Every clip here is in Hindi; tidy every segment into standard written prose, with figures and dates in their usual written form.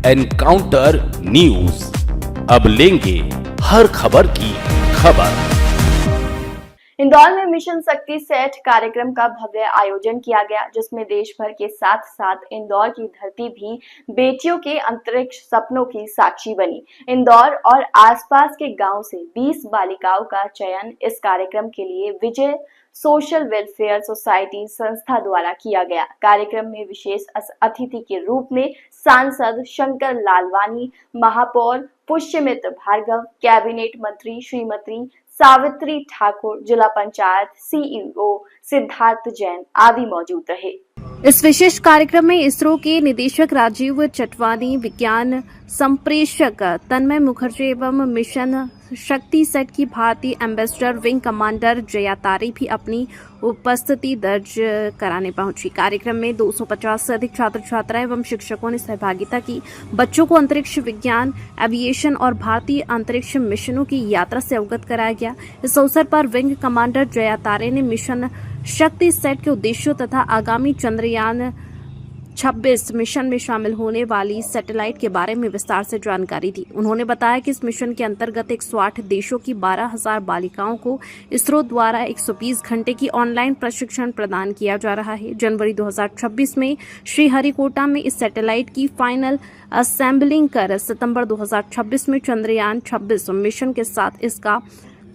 एनकाउंटर न्यूज, अब लेंगे हर खबर की खबर। इंदौर में मिशन शक्ति सेट कार्यक्रम का भव्य आयोजन किया गया, जिसमें देश भर के साथ साथ इंदौर की धरती भी बेटियों के अंतरिक्ष सपनों की साक्षी बनी। इंदौर और आसपास के गांव से 20 बालिकाओं का चयन इस कार्यक्रम के लिए विजय सोशल वेलफेयर सोसाइटी संस्था द्वारा किया गया। कार्यक्रम में विशेष अतिथि के रूप में सांसद शंकर लालवानी, महापौर पुष्यमित्र भार्गव, कैबिनेट मंत्री श्रीमती सावित्री ठाकुर, जिला पंचायत सीईओ सिद्धार्थ जैन आदि मौजूद रहे। इस विशेष कार्यक्रम में इसरो के निदेशक राजीव चटवानी, विज्ञान संप्रेषक तन्मय मुखर्जी एवं मिशन शक्ति सेट की भारतीय एम्बेसडर विंग कमांडर जया तारे भी अपनी उपस्थिति दर्ज कराने पहुंची। कार्यक्रम में 250 से अधिक छात्र छात्राएं एवं शिक्षकों ने सहभागिता की। बच्चों को अंतरिक्ष विज्ञान, एविएशन और भारतीय अंतरिक्ष मिशनों की यात्रा से अवगत कराया गया। इस अवसर पर विंग कमांडर जया तारे ने मिशन शक्ति सेट के उद्देश्यों तथा आगामी चंद्रयान 26 मिशन में शामिल होने वाली सैटेलाइट के बारे में विस्तार से जानकारी दी। उन्होंने बताया कि इस मिशन के अंतर्गत 108 देशों की 12,000 बालिकाओं को इसरो द्वारा 120 घंटे की ऑनलाइन प्रशिक्षण प्रदान किया जा रहा है। जनवरी 2026 में श्रीहरिकोटा में इस सैटेलाइट की फाइनल असेंबलिंग कर सितंबर 2026 में चंद्रयान 26 मिशन के साथ इसका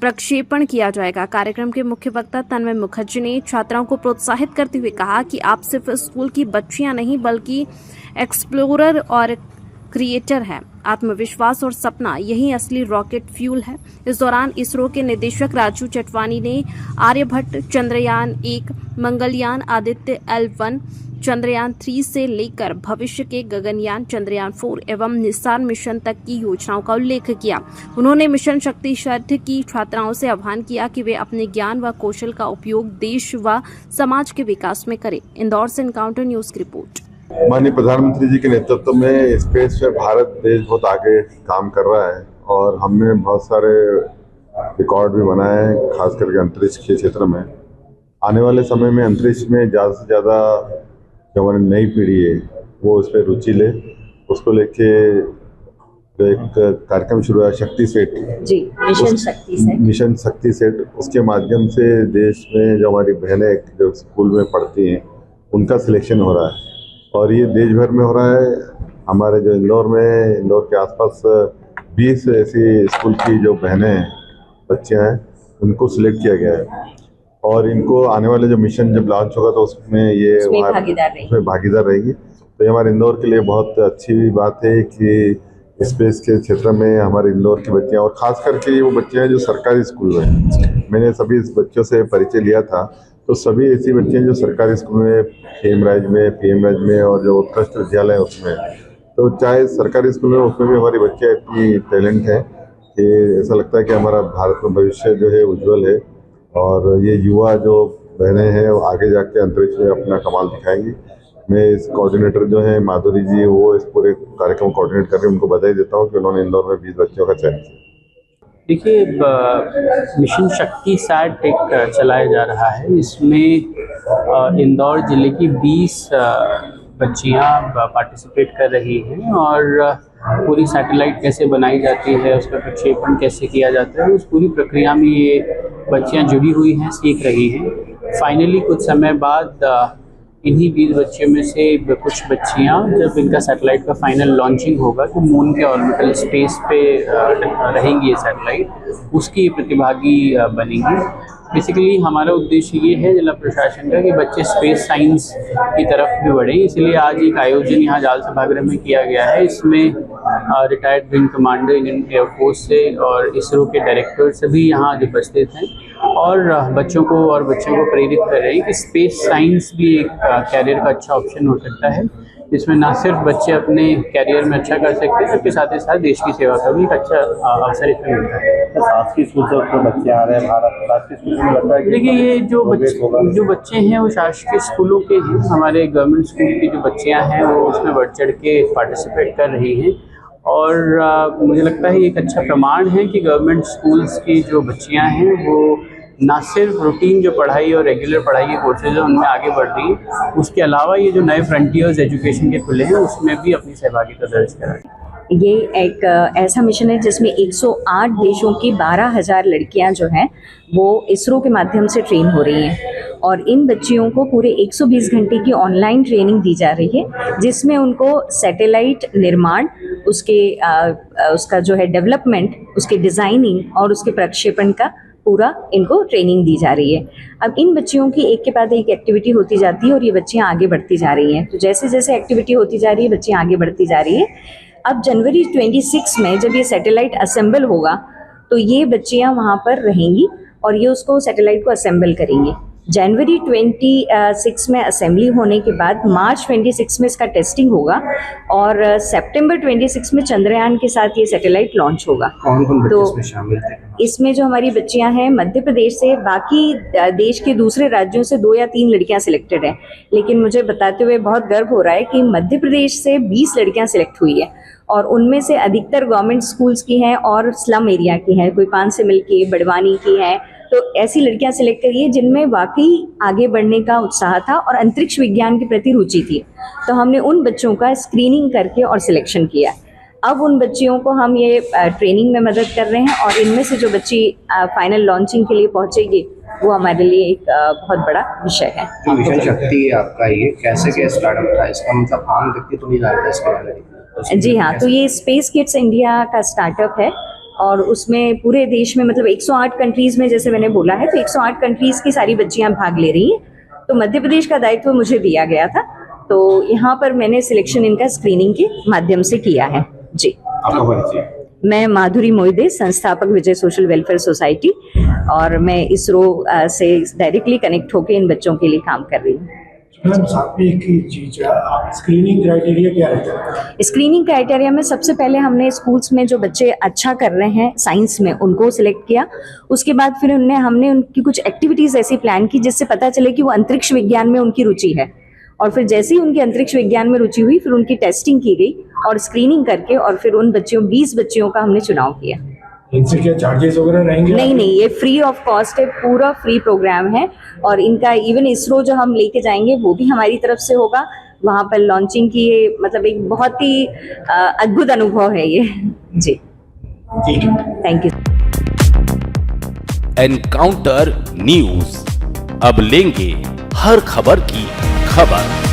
प्रक्षेपण किया जाएगा। कार्यक्रम के मुख्य वक्ता तन्मय मुखर्जी ने छात्राओं को प्रोत्साहित करते हुए कहा कि आप सिर्फ स्कूल की बच्चियां नहीं बल्कि एक्सप्लोरर और क्रिएटर हैं। आत्मविश्वास और सपना यही असली रॉकेट फ्यूल है। इस दौरान इसरो के निदेशक राजू चटवानी ने आर्यभट्ट, चंद्रयान 1, मंगलयान, आदित्य L1, चंद्रयान 3 से लेकर भविष्य के गगनयान चंद्रयान 4 एवं निसार मिशन तक की योजनाओं का उल्लेख किया। उन्होंने मिशन शक्ति सेट की छात्राओं से आह्वान किया कि वे अपने ज्ञान व कौशल का उपयोग देश व समाज के विकास में करें। इंदौर से एनकाउंटर न्यूज की रिपोर्ट। माननीय प्रधानमंत्री जी के नेतृत्व में स्पेस में भारत देश बहुत आगे काम कर रहा है और हमने बहुत सारे रिकॉर्ड भी बनाए हैं, खास करके अंतरिक्ष के क्षेत्र में। आने वाले समय में अंतरिक्ष में ज़्यादा से ज़्यादा जो हमारी नई पीढ़ी है वो उस पर रुचि ले। उसको लेके जो एक कार्यक्रम शुरू हुआ शक्ति सेट जी, मिशन शक्ति सेट, उसके माध्यम से देश में जो हमारी बहनें जो स्कूल में पढ़ती हैं उनका सिलेक्शन हो रहा है और ये देश भर में हो रहा है। हमारे जो इंदौर के आसपास 20 ऐसी स्कूल की जो बहनें बच्चियां हैं उनको सिलेक्ट किया गया है और इनको आने वाले जो मिशन जब लॉन्च होगा तो उसमें ये भागीदार रहेगी। तो ये हमारे इंदौर के लिए बहुत अच्छी बात है कि स्पेस के क्षेत्र में हमारे इंदौर की बच्चियां, और खास करके वो बच्चियां जो सरकारी स्कूल में, मैंने सभी बच्चों से परिचय लिया था तो सभी ऐसी बच्चियां जो सरकारी स्कूल में पीएमराज में और जो उत्कृष्ट विद्यालय है उसमें, तो चाहे सरकारी स्कूल में उसमें भी हमारी बच्चियां इतनी टैलेंट है कि ऐसा लगता है कि हमारा भारत में भविष्य जो है उज्जवल है और ये युवा जो बहनें हैं वो आगे जाके अंतरिक्ष में अपना कमाल दिखाएंगी। मैं इस कोऑर्डिनेटर जो है माधुरी जी, वो इस पूरे कार्यक्रम को कोऑर्डिनेट कर रहे हैं, उनको बधाई देता हूँ कि उन्होंने इंदौर में 20 बच्चों का चयन किया। देखिए, मिशन शक्ति सैट एक चलाया जा रहा है। इसमें इंदौर जिले की 20 बच्चियां पार्टिसिपेट कर रही हैं और पूरी सैटेलाइट कैसे बनाई जाती है, उसका प्रक्षेपण कैसे किया जाता है, उस पूरी प्रक्रिया में ये बच्चियां जुड़ी हुई हैं, सीख रही हैं। फाइनली कुछ समय बाद इन्हीं 20 बच्चियों में से कुछ बच्चियां, जब इनका सैटेलाइट का फाइनल लॉन्चिंग होगा तो मून के ऑर्बिटल स्पेस पे रहेंगी ये सैटेलाइट, उसकी प्रतिभागी बनेंगी। बेसिकली हमारा उद्देश्य ये है जिला प्रशासन का कि बच्चे स्पेस साइंस की तरफ भी बढ़े, इसलिए आज एक आयोजन यहाँ जाल सभागृह में किया गया है। इसमें retired wing commander Indian air force से और इसरो के डायरेक्टर सभी यहाँ आज उपस्थित हैं और बच्चों को प्रेरित कर रहे हैं कि स्पेस साइंस भी एक कैरियर का अच्छा ऑप्शन हो सकता है, जिसमें ना सिर्फ बच्चे अपने कैरियर में अच्छा कर सकते हैं बल्कि साथ ही साथ देश की सेवा का भी एक अच्छा अवसर इसमें मिलता है। शासकीय स्कूल से बच्चे आ रहे हैं, भारत शासकीय स्कूल में लगता है। देखिए, ये जो बच्चे हैं वो शासकीय स्कूलों के हैं। हमारे गवर्नमेंट स्कूल की जो बच्चियां हैं वो उसमें बढ़ चढ़ के पार्टिसिपेट कर रही हैं और मुझे लगता है ये एक अच्छा प्रमाण है कि गवर्नमेंट स्कूल्स की जो बच्चियां हैं वो ना सिर्फ रूटीन जो पढ़ाई और रेगुलर पढ़ाई के कोर्सेज हैं उनमें आगे बढ़ रही है, उसके अलावा ये जो नए फ्रंटियर्स एजुकेशन के खुले हैं उसमें भी अपनी सहभागिता दर्ज कराएं। ये एक ऐसा मिशन है जिसमें 108 देशों की 12,000 लड़कियां जो हैं वो इसरो के माध्यम से ट्रेन हो रही हैं और इन बच्चियों को पूरे 120 घंटे की ऑनलाइन ट्रेनिंग दी जा रही है जिसमें उनको सैटेलाइट निर्माण, उसका जो है डेवलपमेंट, उसके डिज़ाइनिंग और उसके प्रक्षेपण का पूरा इनको ट्रेनिंग दी जा रही है। अब इन बच्चियों की एक के बाद एक एक्टिविटी होती जाती है और ये बच्चियाँ आगे बढ़ती जा रही हैं। तो जैसे जैसे एक्टिविटी होती जा रही है बच्चियाँ आगे बढ़ती जा रही है। अब जनवरी 26 में जब ये सैटेलाइट असेंबल होगा तो ये बच्चियाँ वहाँ पर रहेंगी और ये उसको सैटेलाइट को असेंबल करेंगी। जनवरी 26 में असेंबली होने के बाद मार्च 26 में इसका टेस्टिंग होगा और सितंबर 26 में चंद्रयान के साथ ये सैटेलाइट लॉन्च होगा। कौन कौन बच्चे तो इसमें शामिल थे? इसमें जो हमारी बच्चियां हैं मध्य प्रदेश से, बाकी देश के दूसरे राज्यों से 2 या 3 लड़कियां सिलेक्टेड हैं, लेकिन मुझे बताते हुए बहुत गर्व हो रहा है कि मध्य प्रदेश से 20 लड़कियां सिलेक्ट हुई है और उनमें से अधिकतर गवर्नमेंट स्कूल्स की हैं और स्लम एरिया की हैं, कोई 5 से मिल की, बड़वानी की हैं। तो ऐसी लड़कियां सिलेक्ट करी है जिनमें वाकई आगे बढ़ने का उत्साह था और अंतरिक्ष विज्ञान के प्रति रुचि थी। तो हमने उन बच्चों का स्क्रीनिंग करके और सिलेक्शन किया। अब उन बच्चियों को हम ये ट्रेनिंग में मदद कर रहे हैं और इनमें से जो बच्ची फाइनल लॉन्चिंग के लिए पहुंचेगी वो हमारे लिए एक बहुत बड़ा विषय है। जो मिशन शक्ति है आपका, ये कैसे स्टार्टअप था? इसका मतलब आम व्यक्ति तो नहीं जानता इसके बारे में। जी हाँ, तो ये स्पेस किड्स इंडिया का स्टार्टअप है और उसमें पूरे देश में मतलब 108 कंट्रीज़ में, जैसे मैंने बोला है, तो 108 कंट्रीज़ की सारी बच्चियां भाग ले रही हैं। तो मध्य प्रदेश का दायित्व मुझे दिया गया था, तो यहाँ पर मैंने सिलेक्शन इनका स्क्रीनिंग के माध्यम से किया है। जी, आपका परिचय? मैं माधुरी मोहिदे, संस्थापक विजय सोशल वेलफेयर सोसाइटी, और मैं इसरो से डायरेक्टली कनेक्ट होकर इन बच्चों के लिए काम कर रही हूँ। मैम, साथ में एक ही चीज है, स्क्रीनिंग क्राइटेरिया क्या रहता है? स्क्रीनिंग क्राइटेरिया में सबसे पहले हमने स्कूल्स में जो बच्चे अच्छा कर रहे हैं साइंस में उनको सिलेक्ट किया। उसके बाद फिर हमने उनकी कुछ एक्टिविटीज़ ऐसी प्लान की जिससे पता चले कि वो अंतरिक्ष विज्ञान में उनकी रुचि है, और फिर जैसे ही उनकी अंतरिक्ष विज्ञान में रुचि हुई फिर उनकी टेस्टिंग की गई और स्क्रीनिंग करके और फिर उन बच्चियों 20 बच्चियों का हमने चुनाव किया। इनसे क्या चार्जेस वगैरह रहेंगे? नहीं, ये फ्री ऑफ कॉस्ट है, पूरा फ्री प्रोग्राम है और इनका इवन इसरो जो हम लेके जाएंगे वो भी हमारी तरफ से होगा। वहाँ पर लॉन्चिंग की ये मतलब एक बहुत ही अद्भुत अनुभव है ये। जी, थैंक यू। एनकाउंटर न्यूज, अब लेंगे हर खबर की खबर।